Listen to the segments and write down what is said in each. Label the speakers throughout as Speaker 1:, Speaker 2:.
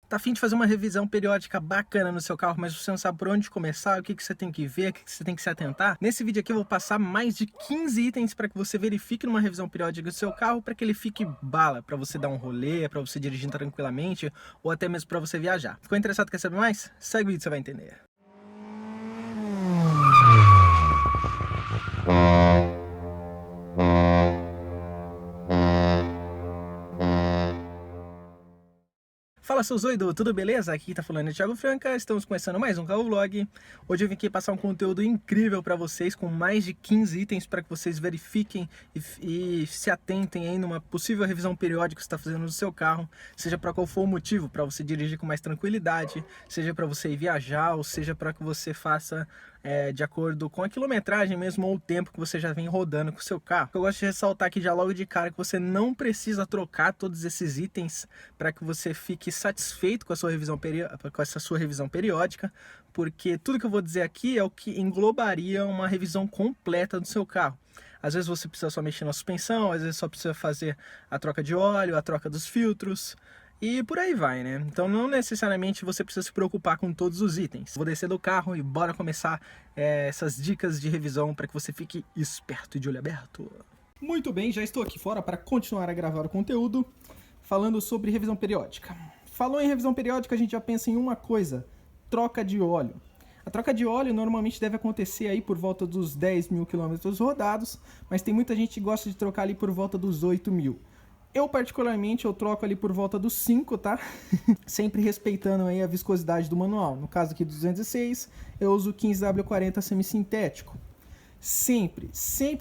Speaker 1: Tá a fim de fazer uma revisão periódica bacana no seu carro, mas você não sabe por onde começar, o que você tem que ver, o que você tem que se atentar? Nesse vídeo aqui eu vou passar mais de 15 itens para que você verifique numa revisão periódica do seu carro, para que ele fique bala, para você dar um rolê, para você dirigir tranquilamente, ou até mesmo para você viajar. Ficou interessado, quer saber mais? Segue o vídeo, você vai entender. Fala, seus doidos, tudo beleza? Aqui tá falando é Thiago Franca, estamos começando mais um Carro Vlog. Hoje eu vim aqui passar um conteúdo incrível para vocês, com mais de 15 itens para que vocês verifiquem e se atentem aí numa possível revisão periódica que você está fazendo no seu carro, seja para qual for o motivo, para você dirigir com mais tranquilidade, seja para você ir viajar, ou seja para que você faça de acordo com a quilometragem mesmo, ou o tempo que você já vem rodando com o seu carro. Eu gosto de ressaltar aqui já logo de cara que você não precisa trocar todos esses itens para que você fique satisfeito com a sua revisão periódica, porque tudo que eu vou dizer aqui é o que englobaria uma revisão completa do seu carro. Às vezes você precisa só mexer na suspensão, às vezes só precisa fazer a troca de óleo, a troca dos filtros, e por aí vai, né? Então não necessariamente você precisa se preocupar com todos os itens. Vou descer do carro e bora começar essas dicas de revisão para que você fique esperto e de olho aberto. Muito bem, já estou aqui fora para continuar a gravar o conteúdo, falando sobre revisão periódica. Falou em revisão periódica, a gente já pensa em uma coisa: troca de óleo. A troca de óleo normalmente deve acontecer aí por volta dos 10 mil quilômetros rodados, mas tem muita gente que gosta de trocar ali por volta dos 8 mil. Eu particularmente troco ali por volta dos 5, tá? Sempre respeitando aí a viscosidade do manual. No caso aqui do 206, eu uso o 15W40 semissintético. Sempre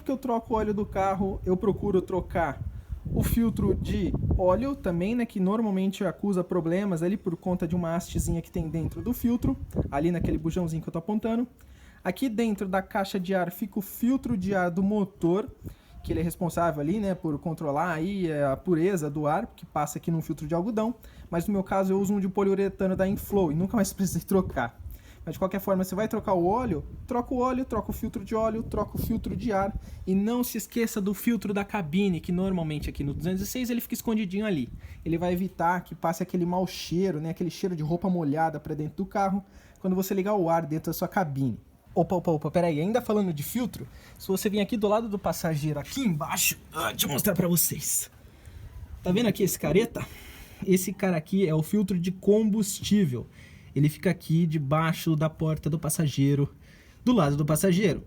Speaker 1: que eu troco o óleo do carro, eu procuro trocar o filtro de óleo também, né, que normalmente acusa problemas ali por conta de uma hastezinha que tem dentro do filtro, ali naquele bujãozinho que eu tô apontando. Aqui dentro da caixa de ar fica o filtro de ar do motor, que ele é responsável ali, né, por controlar aí a pureza do ar, que passa aqui num filtro de algodão, mas no meu caso eu uso um de poliuretano da Inflow e nunca mais precisei trocar. Mas de qualquer forma, você vai trocar o óleo, troca o filtro de óleo, troca o filtro de ar, e não se esqueça do filtro da cabine, que normalmente aqui no 206 ele fica escondidinho ali. Ele vai evitar que passe aquele mau cheiro, né, aquele cheiro de roupa molhada para dentro do carro, quando você ligar o ar dentro da sua cabine. Opa, peraí, ainda falando de filtro, se você vir aqui do lado do passageiro, aqui embaixo, deixa eu mostrar pra vocês. Tá vendo aqui esse careta? Esse cara aqui é o filtro de combustível. Ele fica aqui debaixo da porta do passageiro, do lado do passageiro.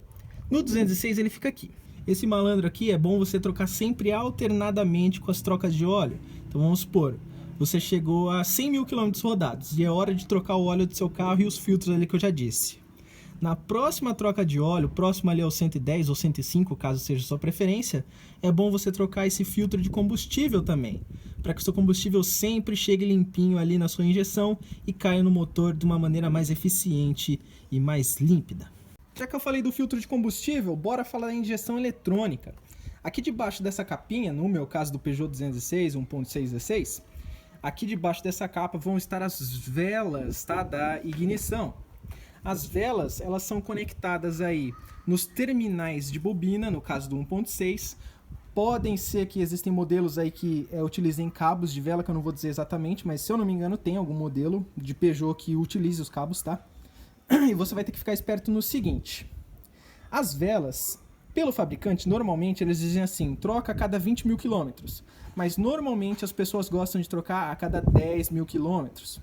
Speaker 1: No 206 ele fica aqui. Esse malandro aqui é bom você trocar sempre alternadamente com as trocas de óleo. Então vamos supor, você chegou a 100 mil quilômetros rodados e é hora de trocar o óleo do seu carro e os filtros ali que eu já disse. Na próxima troca de óleo, próximo ali ao 110 ou 105, caso seja sua preferência, é bom você trocar esse filtro de combustível também, para que o seu combustível sempre chegue limpinho ali na sua injeção e caia no motor de uma maneira mais eficiente e mais límpida. Já que eu falei do filtro de combustível, bora falar da injeção eletrônica. Aqui debaixo dessa capinha, no meu caso do Peugeot 206 1.616, aqui debaixo dessa capa vão estar as velas, tá, da ignição. As velas, elas são conectadas aí nos terminais de bobina, no caso do 1.6. Podem ser que existem modelos aí que utilizem cabos de vela, que eu não vou dizer exatamente, mas se eu não me engano tem algum modelo de Peugeot que utilize os cabos, tá? E você vai ter que ficar esperto no seguinte: as velas, pelo fabricante, normalmente eles dizem assim, troca a cada 20 mil quilômetros, mas normalmente as pessoas gostam de trocar a cada 10 mil quilômetros.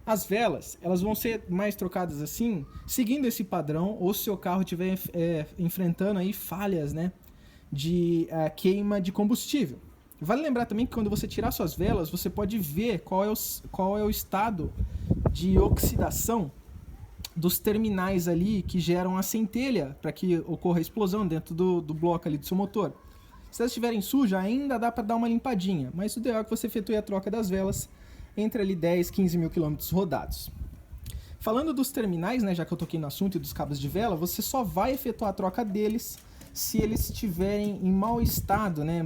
Speaker 1: As velas, elas vão ser mais trocadas assim, seguindo esse padrão, ou se o seu carro estiver enfrentando aí falhas, né, de queima de combustível. Vale lembrar também que quando você tirar suas velas, você pode ver qual é o estado de oxidação dos terminais ali que geram a centelha para que ocorra a explosão dentro do bloco ali do seu motor. Se elas estiverem sujas, ainda dá para dar uma limpadinha, mas o ideal é que você efetue a troca das velas entre ali 10, 15 mil quilômetros rodados. Falando dos terminais, né, já que eu toquei no assunto e dos cabos de vela, você só vai efetuar a troca deles se eles estiverem em mau estado, né,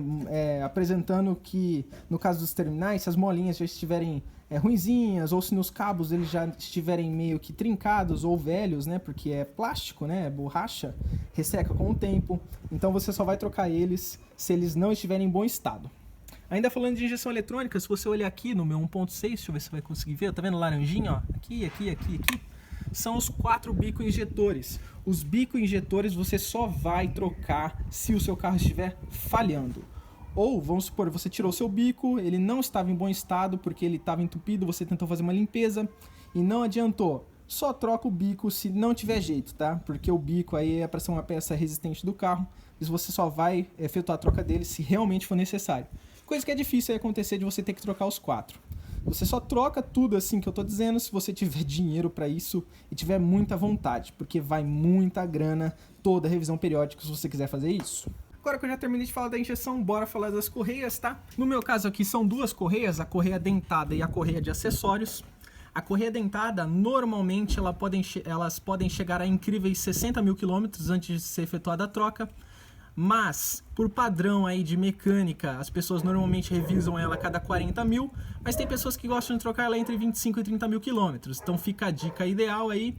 Speaker 1: apresentando que, no caso dos terminais, se as molinhas já estiverem ruinzinhas, ou se nos cabos eles já estiverem meio que trincados ou velhos, né, porque é plástico, né, é borracha, resseca com o tempo. Então você só vai trocar eles se eles não estiverem em bom estado. Ainda falando de injeção eletrônica, se você olhar aqui no meu 1.6, deixa eu ver se você vai conseguir ver, tá vendo laranjinha, ó? Aqui, são os 4 bico injetores. Os bico injetores você só vai trocar se o seu carro estiver falhando. Ou, vamos supor, você tirou o seu bico, ele não estava em bom estado porque ele estava entupido, você tentou fazer uma limpeza e não adiantou. Só troca o bico se não tiver jeito, tá? Porque o bico aí é para ser uma peça resistente do carro, e você só vai efetuar a troca dele se realmente for necessário. Coisa que é difícil acontecer de você ter que trocar os 4. Você só troca tudo assim que eu tô dizendo se você tiver dinheiro para isso e tiver muita vontade, porque vai muita grana toda a revisão periódica se você quiser fazer isso. Agora que eu já terminei de falar da injeção, bora falar das correias, tá? No meu caso aqui são 2 correias, a correia dentada e a correia de acessórios. A correia dentada, normalmente elas podem chegar a incríveis 60 mil quilômetros antes de ser efetuada a troca. Mas, por padrão aí de mecânica, as pessoas normalmente revisam ela a cada 40 mil, mas tem pessoas que gostam de trocar ela entre 25 e 30 mil quilômetros. Então fica a dica ideal aí.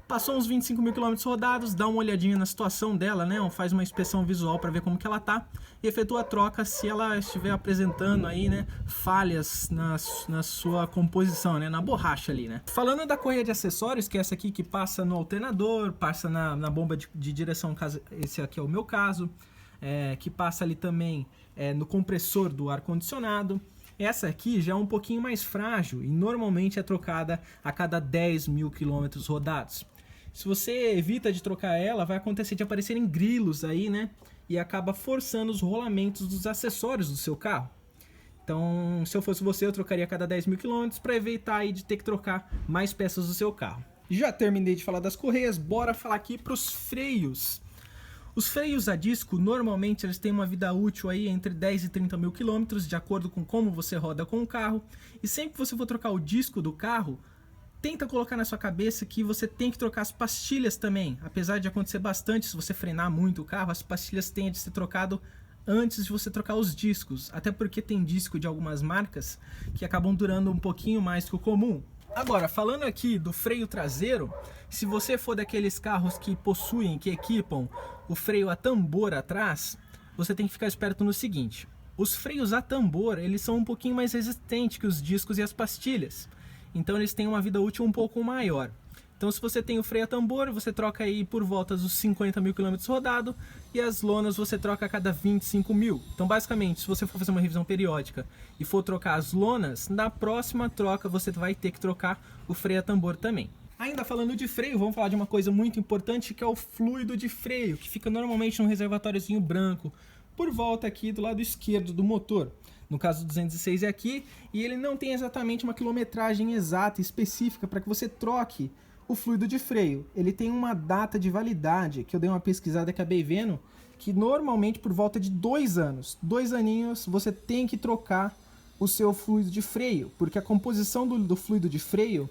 Speaker 1: Passou uns 25 mil quilômetros rodados, dá uma olhadinha na situação dela, né? Faz uma inspeção visual para ver como que ela tá e efetua a troca se ela estiver apresentando aí, né, falhas na sua composição, né, na borracha ali, né? Falando da correia de acessórios, que é essa aqui que passa no alternador, passa na bomba de direção, caso esse aqui é o meu caso, que passa ali também no compressor do ar-condicionado. Essa aqui já é um pouquinho mais frágil e normalmente é trocada a cada 10 mil quilômetros rodados. Se você evita de trocar ela, vai acontecer de aparecerem grilos aí, né? E acaba forçando os rolamentos dos acessórios do seu carro. Então, se eu fosse você, eu trocaria a cada 10 mil quilômetros para evitar aí de ter que trocar mais peças do seu carro. Já terminei de falar das correias, bora falar aqui para os freios. Os freios a disco, normalmente, eles têm uma vida útil aí entre 10 e 30 mil quilômetros, de acordo com como você roda com o carro. E sempre que você for trocar o disco do carro, tenta colocar na sua cabeça que você tem que trocar as pastilhas também. Apesar de acontecer bastante, se você frenar muito o carro, as pastilhas têm de ser trocado antes de você trocar os discos. Até porque tem disco de algumas marcas que acabam durando um pouquinho mais que o comum. Agora, falando aqui do freio traseiro, se você for daqueles carros que equipam o freio a tambor atrás, você tem que ficar esperto no seguinte: os freios a tambor, eles são um pouquinho mais resistentes que os discos e as pastilhas, então eles têm uma vida útil um pouco maior. Então, se você tem o freio a tambor, você troca aí por volta dos 50 mil quilômetros rodado, e as lonas você troca a cada 25 mil. Então, basicamente, se você for fazer uma revisão periódica e for trocar as lonas, na próxima troca você vai ter que trocar o freio a tambor também. Ainda falando de freio, vamos falar de uma coisa muito importante, que é o fluido de freio, que fica normalmente num reservatóriozinho branco, por volta aqui do lado esquerdo do motor. No caso do 206 é aqui, e ele não tem exatamente uma quilometragem exata e específica para que você troque o fluido de freio. Ele tem uma data de validade, que eu dei uma pesquisada e acabei vendo, que normalmente por volta de 2 anos. 2 aninhos você tem que trocar o seu fluido de freio, porque a composição do fluido de freio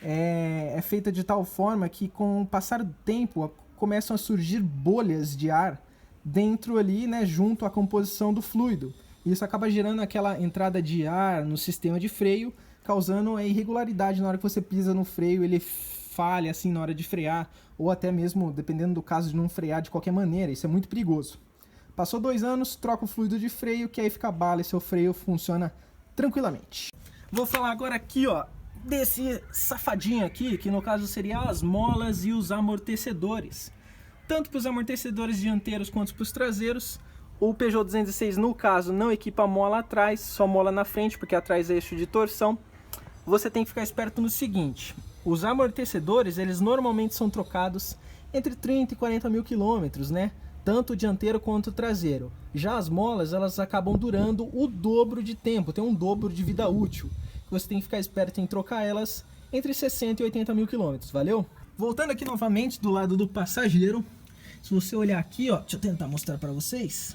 Speaker 1: é feita de tal forma que com o passar do tempo começam a surgir bolhas de ar dentro ali, né, junto à composição do fluido. E isso acaba gerando aquela entrada de ar no sistema de freio, causando a irregularidade na hora que você pisa no freio, ele falha assim na hora de frear, ou até mesmo, dependendo do caso, de não frear de qualquer maneira. Isso é muito perigoso. Passou 2 anos, troca o fluido de freio, que aí fica bala e seu freio funciona tranquilamente. Vou falar agora aqui, ó, desse safadinho aqui, que no caso seria as molas e os amortecedores. Tanto para os amortecedores dianteiros quanto para os traseiros. O Peugeot 206, no caso, não equipa mola atrás, só mola na frente, porque atrás é eixo de torção. Você tem que ficar esperto no seguinte: os amortecedores, eles normalmente são trocados entre 30 e 40 mil quilômetros, né? Tanto o dianteiro quanto o traseiro. Já as molas, elas acabam durando o dobro de tempo, tem um dobro de vida útil. Você tem que ficar esperto em trocar elas entre 60 e 80 mil quilômetros, valeu? Voltando aqui novamente do lado do passageiro, se você olhar aqui, ó, deixa eu tentar mostrar para vocês.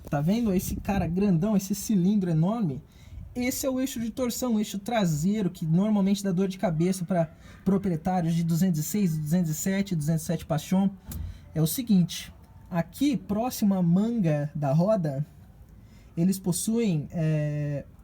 Speaker 1: Tá vendo esse cara grandão, esse cilindro enorme? Esse é o eixo de torção, o eixo traseiro, que normalmente dá dor de cabeça para proprietários de 206, 207, 207 Passion. É o seguinte, aqui próximo à manga da roda, eles possuem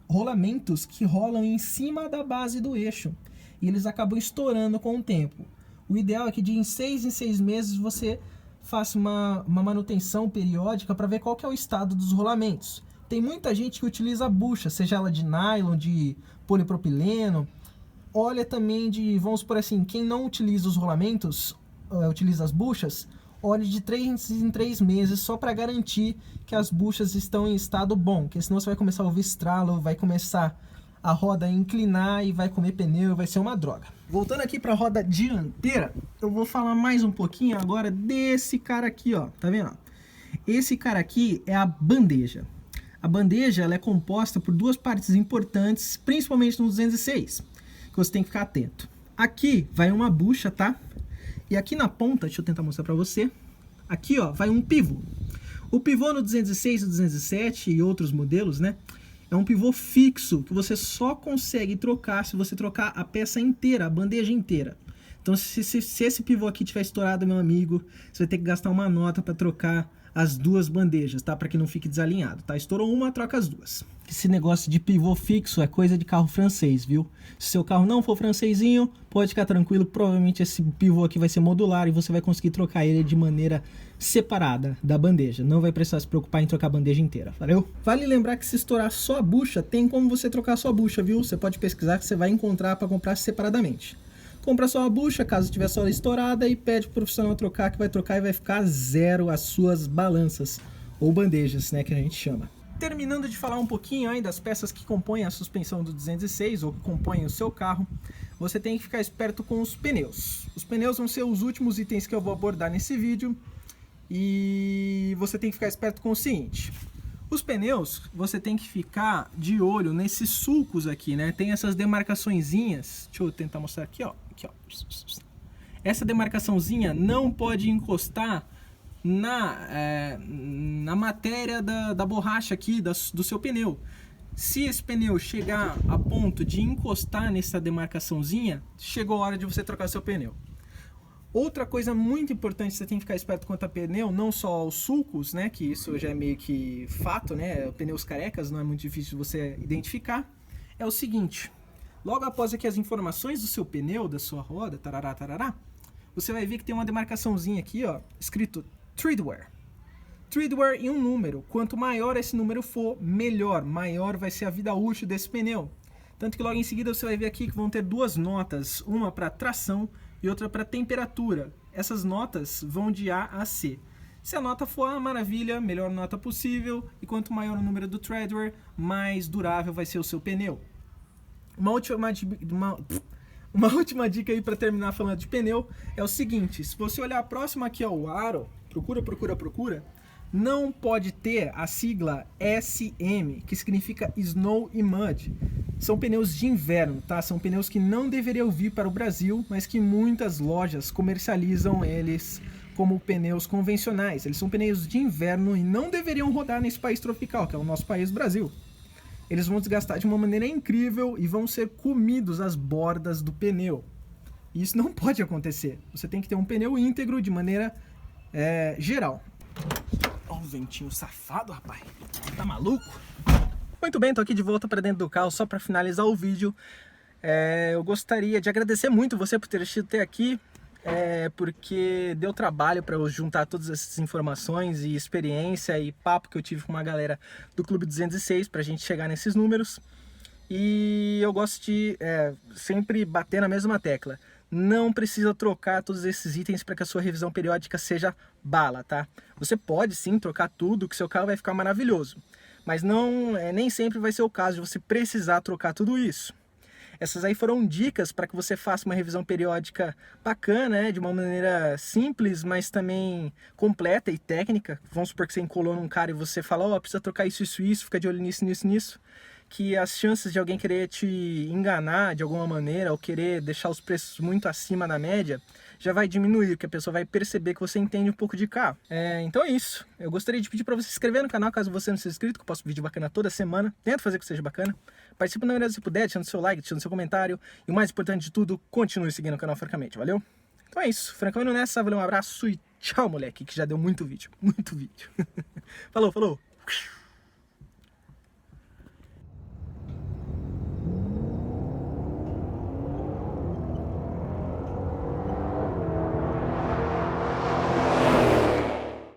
Speaker 1: rolamentos que rolam em cima da base do eixo. E eles acabam estourando com o tempo. O ideal é que de 6 em 6 meses você faça uma manutenção periódica para ver qual que é o estado dos rolamentos. Tem muita gente que utiliza a bucha, seja ela de nylon, de polipropileno. Olha também de, vamos por assim, quem não utiliza os rolamentos, utiliza as buchas, olhe de 3 em 3 meses só para garantir que as buchas estão em estado bom, porque senão você vai começar a ouvir estralo, vai começar a roda a inclinar e vai comer pneu, vai ser uma droga. Voltando aqui para a roda dianteira, eu vou falar mais um pouquinho agora desse cara aqui, ó, tá vendo? Esse cara aqui é a bandeja. A bandeja ela é composta por duas partes importantes, principalmente no 206, que você tem que ficar atento. Aqui vai uma bucha, tá? E aqui na ponta, deixa eu tentar mostrar para você, aqui ó, vai um pivô. O pivô no 206, 207 e outros modelos, né? É um pivô fixo que você só consegue trocar se você trocar a peça inteira, a bandeja inteira. Então se esse pivô aqui tiver estourado, meu amigo, você vai ter que gastar uma nota para trocar as duas bandejas, tá? Para que não fique desalinhado, tá? Estourou uma, troca as duas. Esse negócio de pivô fixo é coisa de carro francês, viu? Se seu carro não for francesinho, pode ficar tranquilo, provavelmente esse pivô aqui vai ser modular e você vai conseguir trocar ele de maneira separada da bandeja. Não vai precisar se preocupar em trocar a bandeja inteira, valeu? Vale lembrar que se estourar só a bucha, tem como você trocar só a bucha, viu? Você pode pesquisar que você vai encontrar para comprar separadamente. Compra só a bucha, caso tiver só estourada, e pede pro profissional trocar, que vai trocar e vai ficar zero as suas balanças, ou bandejas, né, que a gente chama. Terminando de falar um pouquinho aí das peças que compõem a suspensão do 206, ou que compõem o seu carro, você tem que ficar esperto com os pneus. Os pneus vão ser os últimos itens que eu vou abordar nesse vídeo, e você tem que ficar esperto com o seguinte: os pneus, você tem que ficar de olho nesses sulcos aqui, né? Tem essas demarcaçõezinhas. Deixa eu tentar mostrar aqui, ó. Aqui, ó. Essa demarcaçãozinha não pode encostar na matéria da borracha aqui, do seu pneu. Se esse pneu chegar a ponto de encostar nessa demarcaçãozinha, chegou a hora de você trocar seu pneu. Outra coisa muito importante, você tem que ficar esperto quanto a pneu, não só os sulcos, né, que isso já é meio que fato, né, pneus carecas, não é muito difícil você identificar, é o seguinte: logo após aqui as informações do seu pneu, da sua roda, tarará, tarará, você vai ver que tem uma demarcaçãozinha aqui, ó, escrito treadwear. Treadwear e um número, quanto maior esse número for, melhor, maior vai ser a vida útil desse pneu. Tanto que logo em seguida você vai ver aqui que vão ter duas notas, uma para tração e outra para temperatura. Essas notas vão de A a C. Se a nota for A, maravilha, melhor nota possível, e quanto maior o número do treadwear, mais durável vai ser o seu pneu. Uma última dica aí para terminar falando de pneu é o seguinte: se você olhar a próxima aqui ao aro, procura, não pode ter a sigla SM, que significa Snow e Mud. São pneus de inverno, tá? São pneus que não deveriam vir para o Brasil, mas que muitas lojas comercializam eles como pneus convencionais. Eles são pneus de inverno e não deveriam rodar nesse país tropical, que é o nosso país, Brasil. Eles vão desgastar de uma maneira incrível e vão ser comidos as bordas do pneu. E isso não pode acontecer. Você tem que ter um pneu íntegro de maneira geral. Ó o ventinho safado, rapaz. Tá maluco? Muito bem, tô aqui de volta para dentro do carro só para finalizar o vídeo. Eu gostaria de agradecer muito você por ter assistido até aqui, porque deu trabalho para eu juntar todas essas informações e experiência e papo que eu tive com uma galera do Clube 206 para a gente chegar nesses números. E eu gosto de sempre bater na mesma tecla: não precisa trocar todos esses itens para que a sua revisão periódica seja bala, tá? Você pode sim trocar tudo, que seu carro vai ficar maravilhoso, mas nem sempre vai ser o caso de você precisar trocar tudo isso. Essas aí foram dicas para que você faça uma revisão periódica bacana, né? De uma maneira simples, mas também completa e técnica. Vamos supor que você encolou num cara e você fala: ó, precisa trocar isso, fica de olho nisso. Que as chances de alguém querer te enganar de alguma maneira ou querer deixar os preços muito acima da média já vai diminuir, porque a pessoa vai perceber que você entende um pouco de carro. Então é isso. Eu gostaria de pedir para você se inscrever no canal, caso você não seja inscrito, que eu posto vídeo bacana toda semana. Tento fazer que seja bacana. Participe na verdade se puder, deixando seu like, deixando seu comentário. E o mais importante de tudo, continue seguindo o canal francamente, valeu? Então é isso. Francão indo nessa, valeu, um abraço e tchau, moleque, que já deu muito vídeo. Falou!